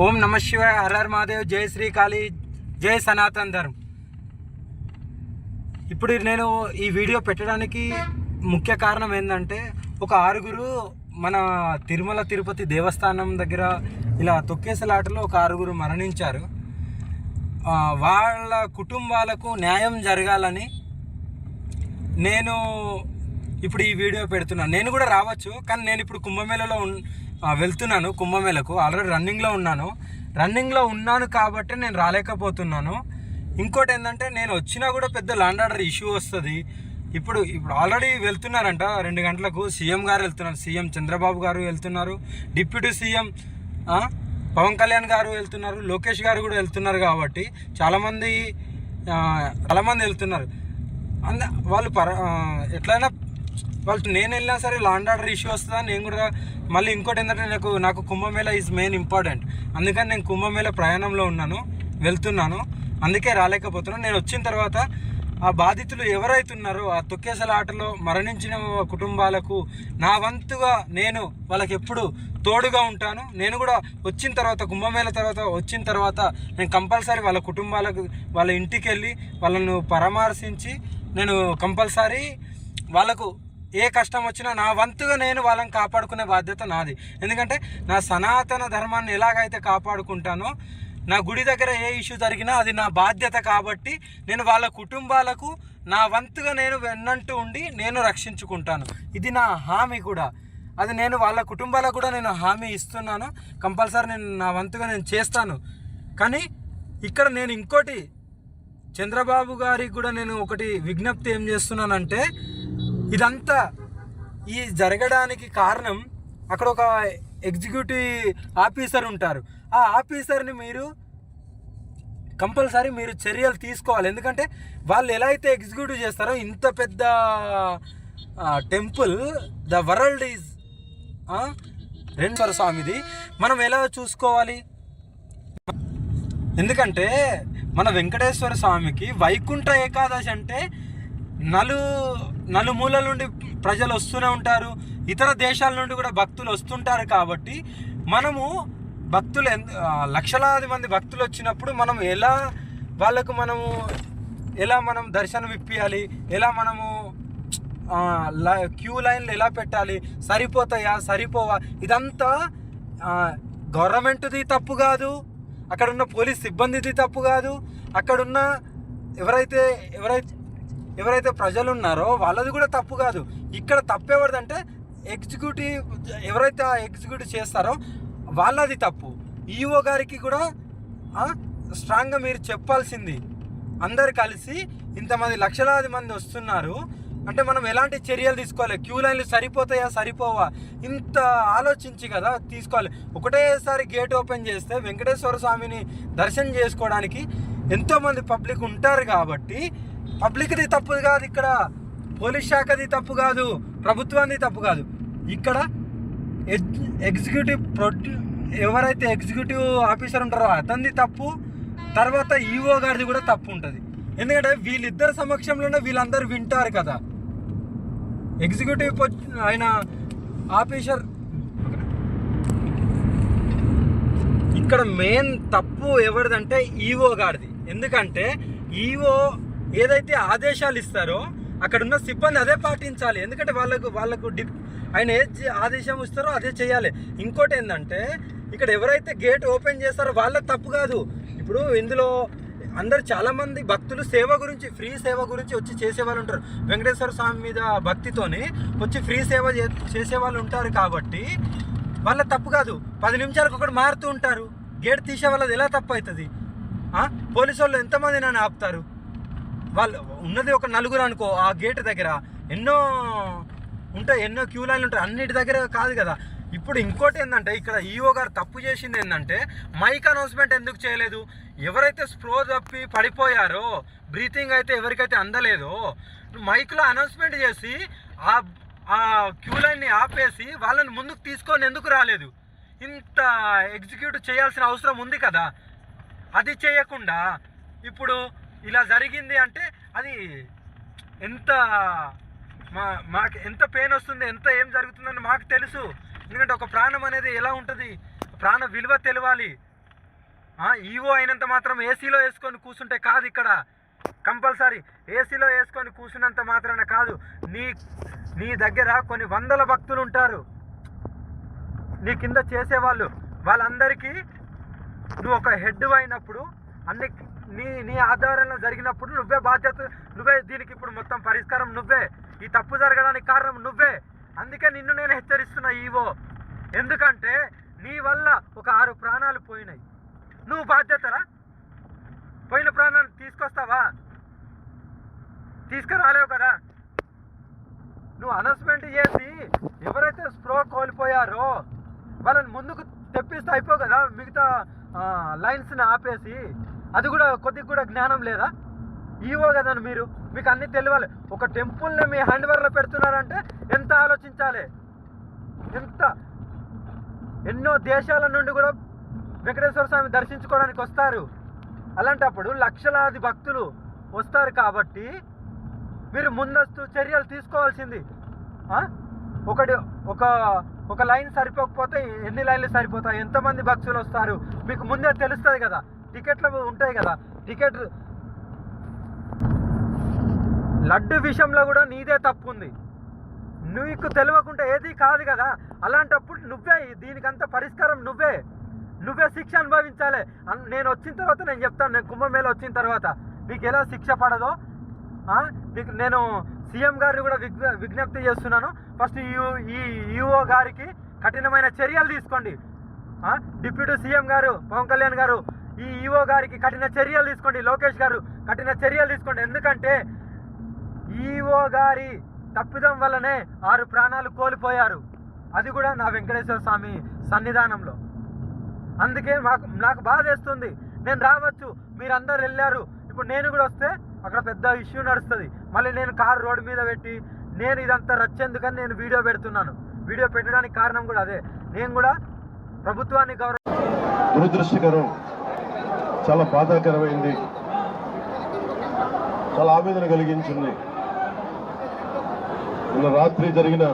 ఓం నమ శివాయ, హర హర మహాదేవ్, జై శ్రీకాళి, జై సనాతన్ ధర్మ్. ఇప్పుడు నేను ఈ వీడియో పెట్టడానికి ముఖ్య కారణం ఏంటంటే, ఒక 6 మన తిరుమల తిరుపతి దేవస్థానం దగ్గర ఇలా తొక్కేసలాటలో ఒక 6 మరణించారు. వాళ్ళ కుటుంబాలకు న్యాయం జరగాలని నేను ఇప్పుడు ఈ వీడియో పెడుతున్నాను. నేను కూడా రావచ్చు, కానీ నేను ఇప్పుడు కుంభమేళలో వెళ్తున్నాను. కుంభమేళకు ఆల్రెడీ రన్నింగ్లో ఉన్నాను కాబట్టి నేను రాలేకపోతున్నాను. ఇంకోటి ఏంటంటే, నేను వచ్చినా కూడా పెద్ద ల్యాండ్ ఆర్డర్ ఇష్యూ వస్తుంది. ఇప్పుడు ఆల్రెడీ వెళ్తున్నారంట 2 గంటలకు. సీఎం గారు వెళ్తున్నారు, సీఎం చంద్రబాబు గారు వెళ్తున్నారు, డిప్యూటీ సీఎం పవన్ కళ్యాణ్ గారు వెళ్తున్నారు, లోకేష్ గారు కూడా వెళ్తున్నారు. కాబట్టి చాలామంది వెళ్తున్నారు. వాళ్ళు ఎట్లయినా నేను వెళ్ళినా సరే ల్యాండ్ ఆర్డర్ ఇష్యూ వస్తుందని నేను కూడా. మళ్ళీ ఇంకోటి ఏంటంటే, నాకు కుంభమేళ ఈజ్ మెయిన్ ఇంపార్టెంట్. అందుకని నేను కుంభమేళ ప్రయాణంలో వెళ్తున్నాను. అందుకే రాలేకపోతున్నాను. నేను వచ్చిన తర్వాత ఆ బాధితులు ఎవరైతున్నారో, ఆ తొక్కేసలాటలో మరణించిన కుటుంబాలకు నా వంతుగా నేను వాళ్ళకి ఎప్పుడు తోడుగా ఉంటాను. నేను కూడా వచ్చిన తర్వాత, కుంభమేళ వచ్చిన తర్వాత నేను కంపల్సరీ వాళ్ళ కుటుంబాలకు, వాళ్ళ ఇంటికి వెళ్ళి వాళ్ళను పరామర్శించి నేను కంపల్సరీ వాళ్ళకు ఏ కష్టం వచ్చినా నా వంతుగా నేను వాళ్ళని కాపాడుకునే బాధ్యత నాది. ఎందుకంటే నా సనాతన ధర్మాన్ని ఎలాగైతే కాపాడుకుంటానో, నా గుడి దగ్గర ఏ ఇష్యూ జరిగినా అది నా బాధ్యత. కాబట్టి నేను వాళ్ళ కుటుంబాలకు నా వంతుగా నేను వెన్నంటూ ఉండి నేను రక్షించుకుంటాను. ఇది నా హామీ కూడా. అది నేను వాళ్ళ కుటుంబాలకు కూడా నేను హామీ ఇస్తున్నాను. కంపల్సరీ నేను నా వంతుగా నేను చేస్తాను. కానీ ఇక్కడ నేను ఇంకోటి చంద్రబాబు గారికి కూడా నేను ఒకటి విజ్ఞప్తి ఏం చేస్తున్నానంటే, ఇదంతా ఈ జరగడానికి కారణం అక్కడ ఒక ఎగ్జిక్యూటివ్ ఆఫీసర్ ఉంటారు. ఆ ఆఫీసర్ని మీరు కంపల్సరీ మీరు చర్యలు తీసుకోవాలి. ఎందుకంటే వాళ్ళు ఎలా అయితే ఎగ్జిక్యూటివ్ చేస్తారో, ఇంత పెద్ద temple, the world is Venkateswara స్వామిది, మనం ఎలా చూసుకోవాలి? ఎందుకంటే మన వెంకటేశ్వర స్వామికి వైకుంఠ ఏకాదశి అంటే నలుమూలల నుండి ప్రజలు వస్తూనే ఉంటారు. ఇతర దేశాల నుండి కూడా భక్తులు వస్తుంటారు. కాబట్టి మనము భక్తులు లక్షలాది మంది భక్తులు వచ్చినప్పుడు మనం ఎలా మనం దర్శనం ఇప్పియాలి, ఎలా మనము క్యూ లైన్లు ఎలా పెట్టాలి, సరిపోతాయా సరిపోవా, ఇదంతా గవర్నమెంట్ది తప్పు కాదు, అక్కడున్న పోలీస్ సిబ్బందిది తప్పు కాదు, అక్కడున్న ఎవరైతే ప్రజలు ఉన్నారో వాళ్ళది కూడా తప్పు కాదు. ఇక్కడ తప్పు ఎవరిదంటే ఎవరైతే ఎగ్జిక్యూటివ్ చేస్తారో వాళ్ళది తప్పు. ఈఓ గారికి కూడా స్ట్రాంగ్గా మీరు చెప్పాల్సింది. అందరు కలిసి ఇంతమంది లక్షలాది మంది వస్తున్నారు అంటే మనం ఎలాంటి చర్యలు తీసుకోవాలి, క్యూ లైన్లు సరిపోతాయా సరిపోవా, ఇంత ఆలోచించి కదా తీసుకోవాలి. ఒకటేసారి గేట్ ఓపెన్ చేస్తే వెంకటేశ్వర స్వామిని దర్శనం చేసుకోవడానికి ఎంతోమంది పబ్లిక్ ఉంటారు. కాబట్టి పబ్లిక్ది తప్పు కాదు, ఇక్కడ పోలీస్ శాఖది తప్పు కాదు, ప్రభుత్వాన్ని తప్పు కాదు. ఇక్కడ ఎవరైతే ఎగ్జిక్యూటివ్ ఆఫీసర్ ఉంటారో అతనిది తప్పు, తర్వాత ఈఓ గారిది కూడా తప్పు ఉంటుంది. ఎందుకంటే వీళ్ళిద్దరు సమక్షంలోనే వీళ్ళందరూ వింటారు కదా. ఎగ్జిక్యూటివ్ ఆయన ఆఫీసర్, ఇక్కడ మెయిన్ తప్పు ఎవరిదంటే ఈఓ గారిది. ఎందుకంటే ఈఓ ఏదైతే ఆదేశాలు ఇస్తారో అక్కడున్న సిబ్బంది అదే పాటించాలి. ఎందుకంటే వాళ్ళకు ఆయన ఏ ఆదేశం ఇస్తారో అదే చేయాలి. ఇంకోటి ఏంటంటే, ఇక్కడ ఎవరైతే గేట్ ఓపెన్ చేస్తారో వాళ్ళ తప్పు కాదు. ఇప్పుడు ఇందులో అందరు చాలామంది భక్తులు ఫ్రీ సేవ గురించి వచ్చి చేసేవాళ్ళు ఉంటారు. వెంకటేశ్వర స్వామి మీద భక్తితోని వచ్చి ఫ్రీ సేవ చేసేవాళ్ళు ఉంటారు. కాబట్టి వాళ్ళ తప్పు కాదు. 10 నిమిషాలకు ఒకటి మారుతూ ఉంటారు. గేట్ తీసే వాళ్ళది ఎలా తప్పు అవుతుంది? పోలీసు వాళ్ళు ఎంతమంది నన్ను ఆపుతారు? వాళ్ళు ఉన్నది ఒక 4 అనుకో. ఆ గేట్ దగ్గర ఎన్నో క్యూ లైన్లు ఉంటాయి, అన్నిటి దగ్గర కాదు కదా. ఇప్పుడు ఇంకోటి ఏంటంటే, ఇక్కడ ఈఓ గారు తప్పు చేసింది ఏంటంటే, మైక్ అనౌన్స్మెంట్ ఎందుకు చేయలేదు? ఎవరైతే స్ప్రో తప్పి పడిపోయారో, బ్రీతింగ్ అయితే ఎవరికైతే అందలేదో, మైక్లో అనౌన్స్మెంట్ చేసి ఆ క్యూ లైన్ని ఆపేసి వాళ్ళని ముందుకు తీసుకొని ఎందుకు రాలేదు? ఇంత ఎగ్జిక్యూటివ్ చేయాల్సిన అవసరం ఉంది కదా. అది చేయకుండా ఇప్పుడు ఇలా జరిగింది అంటే అది మాకు ఎంత పెయిన్ వస్తుంది, ఏం జరుగుతుందని మాకు తెలుసు. ఎందుకంటే ఒక ప్రాణం అనేది ఎలా ఉంటుంది, ప్రాణ విలువ తెలవాలి. ఈవో అయినంత మాత్రం ఏసీలో వేసుకొని కూర్చుంటే కాదు. ఇక్కడ కంపల్సరీ ఏసీలో వేసుకొని కూర్చున్నంత మాత్రాన కాదు. నీ దగ్గర కొన్ని వందల భక్తులు ఉంటారు, నీ కింద చేసేవాళ్ళు. వాళ్ళందరికీ నువ్వు ఒక హెడ్ అయినప్పుడు అన్ని నీ ఆధ్వర్యంలో జరిగినప్పుడు నువ్వే బాధ్యత, నువ్వే దీనికి ఇప్పుడు మొత్తం పరిష్కారం నువ్వే. ఈ తప్పు జరగడానికి కారణం నువ్వే. అందుకే నిన్ను నేను హెచ్చరిస్తున్నా ఈవో. ఎందుకంటే నీ వల్ల ఒక 6 ప్రాణాలు పోయినాయి. నువ్వు బాధ్యతరా? పోయిన ప్రాణాన్ని తీసుకొస్తావా? తీసుకురాలేవు కదా. నువ్వు అనౌన్స్మెంట్ చేసి ఎవరైతే స్ప్రో కోల్పోయారో వాళ్ళని ముందుకు తెప్పిస్తే అయిపో కదా, మిగతా లైన్స్ని ఆపేసి. అది కూడా కొద్దిగా కూడా జ్ఞానం లేదా? ఈవో కదా మీరు, మీకు అన్నీ తెలియాలి. ఒక టెంపుల్ని మీ హ్యాండ్ ఓవర్లో పెడుతున్నారంటే ఎంత ఆలోచించాలి. ఎన్నో దేశాల నుండి కూడా వెంకటేశ్వర స్వామి దర్శించుకోవడానికి వస్తారు. అలాంటప్పుడు లక్షలాది భక్తులు వస్తారు కాబట్టి మీరు ముందస్తు చర్యలు తీసుకోవాల్సింది. ఒక లైన్ సరిపోకపోతే ఎన్ని లైన్లు సరిపోతాయి, ఎంతమంది భక్తులు వస్తారు మీకు ముందే తెలుస్తుంది కదా. టికెట్లు ఉంటాయి కదా. టికెట్ లడ్డు విషయంలో కూడా నీదే తప్పు ఉంది. నీకు తెలియకుండా ఏది కాదు కదా. అలాంటప్పుడు నువ్వే దీనికంత పరిష్కారం నువ్వే శిక్ష అనుభవించాలి. నేను వచ్చిన తర్వాత నేను చెప్తాను. నేను కుంభమేళ వచ్చిన తర్వాత నీకు ఎలా శిక్ష పడదో నీకు నేను సీఎం గారిని కూడా విజ్ఞప్తి చేస్తున్నాను. ఫస్ట్ ఈ ఈఓ గారికి కఠినమైన చర్యలు తీసుకోండి. డిప్యూటీ సీఎం గారు పవన్ కళ్యాణ్ గారు ఈ ఈఓ గారికి కఠిన చర్యలు తీసుకోండి. లోకేష్ గారు కఠిన చర్యలు తీసుకోండి. ఎందుకంటే ఈఓ గారి తప్పిదం వల్లనే 6 ప్రాణాలు కోల్పోయారు. అది కూడా నా వెంకటేశ్వర స్వామి సన్నిధానంలో. అందుకే నాకు బాధ వేస్తుంది. నేను రావచ్చు, మీరందరూ వెళ్ళారు, ఇప్పుడు నేను కూడా వస్తే అక్కడ పెద్ద ఇష్యూ నడుస్తుంది. మళ్ళీ నేను కారు రోడ్డు మీద పెట్టి నేను ఇదంతా రచ్చేందుకని నేను వీడియో పెడుతున్నాను. వీడియో పెట్టడానికి కారణం కూడా అదే. నేను కూడా ప్రభుత్వాన్ని దురదృష్టకరం, చాలా బాధాకరమైంది, చాలా ఆవేదన కలిగించింది. నిన్న రాత్రి జరిగిన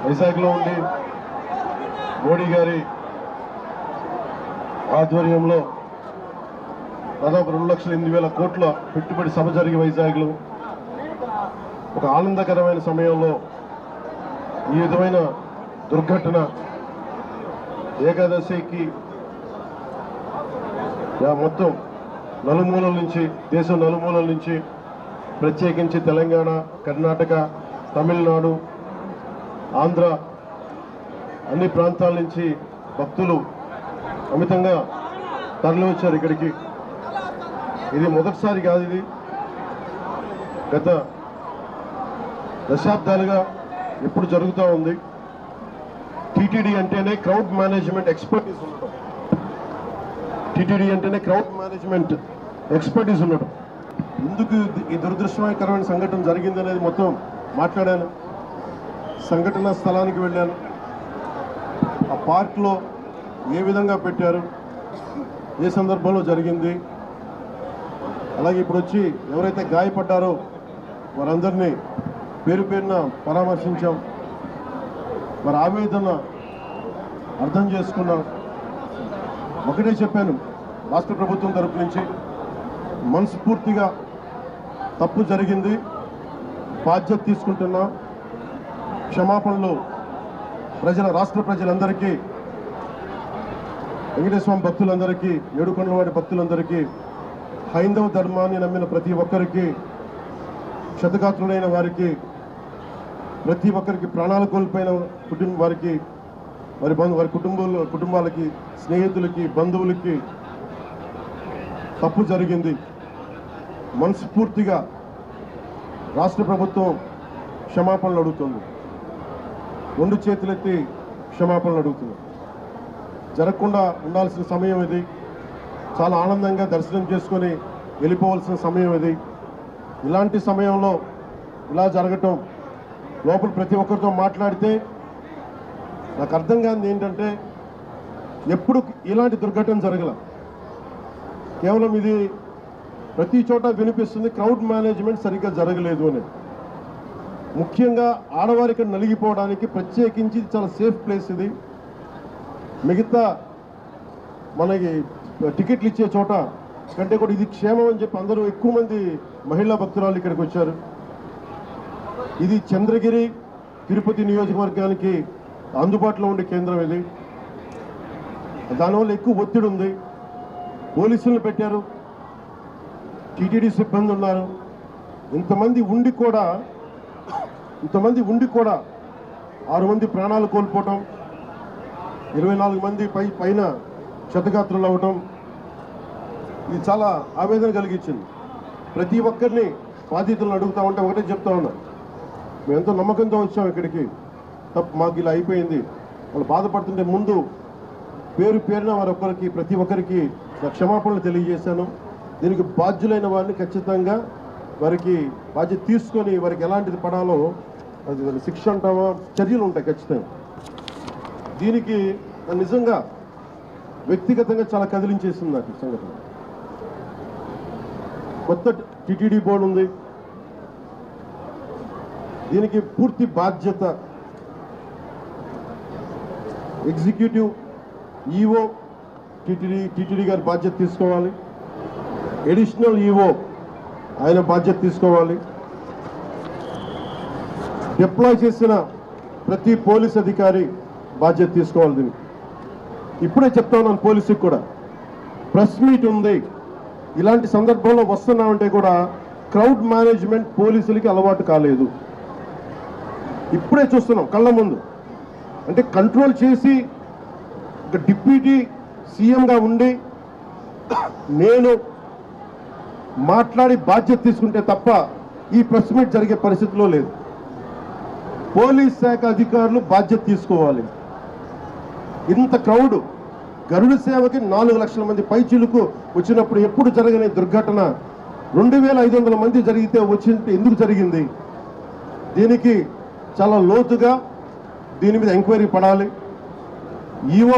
వైజాగ్లో ఉండి మోడీ గారి ఆధ్వర్యంలో దాదాపు 2,08,000 కోట్ల పెట్టుబడి సభ జరిగి వైజాగ్లో ఒక ఆనందకరమైన సమయంలో ఈ విధమైన దుర్ఘటన ఏకాదశికి మొత్తం నలుమూలల నుంచి, దేశం నలుమూలల నుంచి, ప్రత్యేకించి తెలంగాణ, కర్ణాటక, తమిళనాడు, ఆంధ్ర అన్ని ప్రాంతాల నుంచి భక్తులు అమితంగా తరలి వచ్చారు ఇక్కడికి. ఇది మొదటిసారి కాదు, ఇది గత దశాబ్దాలుగా ఎప్పుడు జరుగుతూ ఉంది. టీటీడీ అంటేనే క్రౌడ్ మేనేజ్మెంట్ ఎక్స్పర్టీస్ ఉండటం. టీటీడీ అంటేనే క్రౌడ్ మేనేజ్మెంట్ ఎక్స్పర్టీస్ ఉండటం. ఎందుకు ఈ దురదృష్టకరమైన సంఘటన జరిగిందనేది మొత్తం మాట్లాడాను. సంఘటన స్థలానికి వెళ్ళాను. ఆ పార్క్లో ఏ విధంగా పెట్టారు, ఏ సందర్భంలో జరిగింది, అలాగే ఇప్పుడు వచ్చి ఎవరైతే గాయపడ్డారో వారందరినీ పేరు పేరున పరామర్శించాం. మరి ఆవేదన అర్థం చేసుకున్నాం. ఒకటే చెప్పాను రాష్ట్ర ప్రభుత్వం తరపు నుంచి, మనస్ఫూర్తిగా తప్పు జరిగింది, బాధ్యత తీసుకుంటున్నాం, క్షమాపణలు రాష్ట్ర ప్రజలందరికీ, వెంకటేశ్వర స్వామి భక్తులందరికీ, ఏడుకొండలవాడి భక్తులందరికీ, హైందవ ధర్మాన్ని నమ్మిన ప్రతి ఒక్కరికి, క్షతగాత్రులైన వారికి, ప్రతి ఒక్కరికి, ప్రాణాలు కోల్పోయిన వారికి, వారి కుటుంబాలకి, స్నేహితులకి, బంధువులకి తప్పు జరిగింది. మనస్ఫూర్తిగా రాష్ట్ర ప్రభుత్వం క్షమాపణలు అడుగుతుంది. 2 చేతులెత్తి క్షమాపణలు అడుగుతుంది. జరగకుండా ఉండాల్సిన సమయం ఇది. చాలా ఆనందంగా దర్శనం చేసుకొని వెళ్ళిపోవాల్సిన సమయం ఇది. ఇలాంటి సమయంలో ఇలా జరగటం, లోపల ప్రతి ఒక్కరితో మాట్లాడితే నాకు అర్థం కానిది ఏంటంటే, ఎప్పుడు ఇలాంటి దుర్ఘటన జరగల. కేవలం ఇది ప్రతి చోట వినిపిస్తుంది, క్రౌడ్ మేనేజ్మెంట్ సరిగ్గా జరగలేదు అని. ముఖ్యంగా ఆడవారికి నలిగిపోవడానికి ప్రత్యేకించి చాలా సేఫ్ ప్లేస్ ఇది. మిగతా మనకి టికెట్లు ఇచ్చే చోట కంటే కూడా ఇది క్షేమం అని చెప్పి అందరూ ఎక్కువ మంది మహిళా భక్తురాలు ఇక్కడికి వచ్చారు. ఇది చంద్రగిరి తిరుపతి నియోజకవర్గానికి అందుబాటులో ఉండే కేంద్రం ఇది. దానివల్ల ఎక్కువ ఒత్తిడి ఉంది. పోలీసులను పెట్టారు, టీటీడీ సిబ్బంది ఉన్నారు. ఇంతమంది ఉండి కూడా 6 మంది ప్రాణాలు కోల్పోవటం, 24 మంది పైన క్షతగాత్రులు అవ్వటం, ఇది చాలా ఆవేదన కలిగించింది. ప్రతి ఒక్కరిని బాధితులను అడుగుతూ ఉంటే ఒకటే చెప్తా ఉన్నా, మేము ఎంతో నమ్మకంతో వచ్చాం ఇక్కడికి, మాకు ఇలా అయిపోయింది. వాళ్ళు బాధపడుతుంటే ముందు పేరున ప్రతి ఒక్కరికి క్షమాపణలు తెలియజేశాను. దీనికి బాధ్యులైన వారిని ఖచ్చితంగా వారికి బాధ్యత తీసుకొని వారికి ఎలాంటిది పడాలో అది శిక్ష అంటామా, చర్యలు ఉంటాయి ఖచ్చితంగా. దీనికి నిజంగా వ్యక్తిగతంగా చాలా కదిలించేసింది నాకు ఈ సంఘటన. కొత్త టిటిడి బోర్డు ఉంది, దీనికి పూర్తి బాధ్యత ఎగ్జిక్యూటివ్ ఈఓ టిటిడి గారి బాధ్యత తీసుకోవాలి, అడిషనల్ ఈఓ ఆయన బాధ్యత తీసుకోవాలి, డిప్లాయ్ చేసిన ప్రతి పోలీస్ అధికారి బాధ్యత తీసుకోవాలి. దీనికి ఇప్పుడే చెప్తా ఉన్నాను పోలీసుకి కూడా, ప్రెస్ మీట్ ఉంది, ఇలాంటి సందర్భంలో వస్తున్నామంటే కూడా క్రౌడ్ మేనేజ్మెంట్ పోలీసులకి అలవాటు కాలేదు. ఇప్పుడే చూస్తున్నాం కళ్ళ ముందు. అంటే కంట్రోల్ చేసి డిప్యూటీ సీఎంగా ఉండి నేను మాట్లాడి బాధ్యత తీసుకుంటే తప్ప ఈ ప్రెస్ మీట్ జరిగే పరిస్థితిలో లేదు. పోలీస్ శాఖ అధికారులు బాధ్యత తీసుకోవాలి. ఇంత క్రౌడ్ గరుడ సేవకి 4 లక్షల మంది పైచిలుకు వచ్చినప్పుడు ఎప్పుడు జరగని దుర్ఘటన 2500 మంది జరిగితే వచ్చింటే ఎందుకు జరిగింది? దీనికి చాలా లోతుగా దీని మీద ఎంక్వైరీ పడాలి. ఈఓ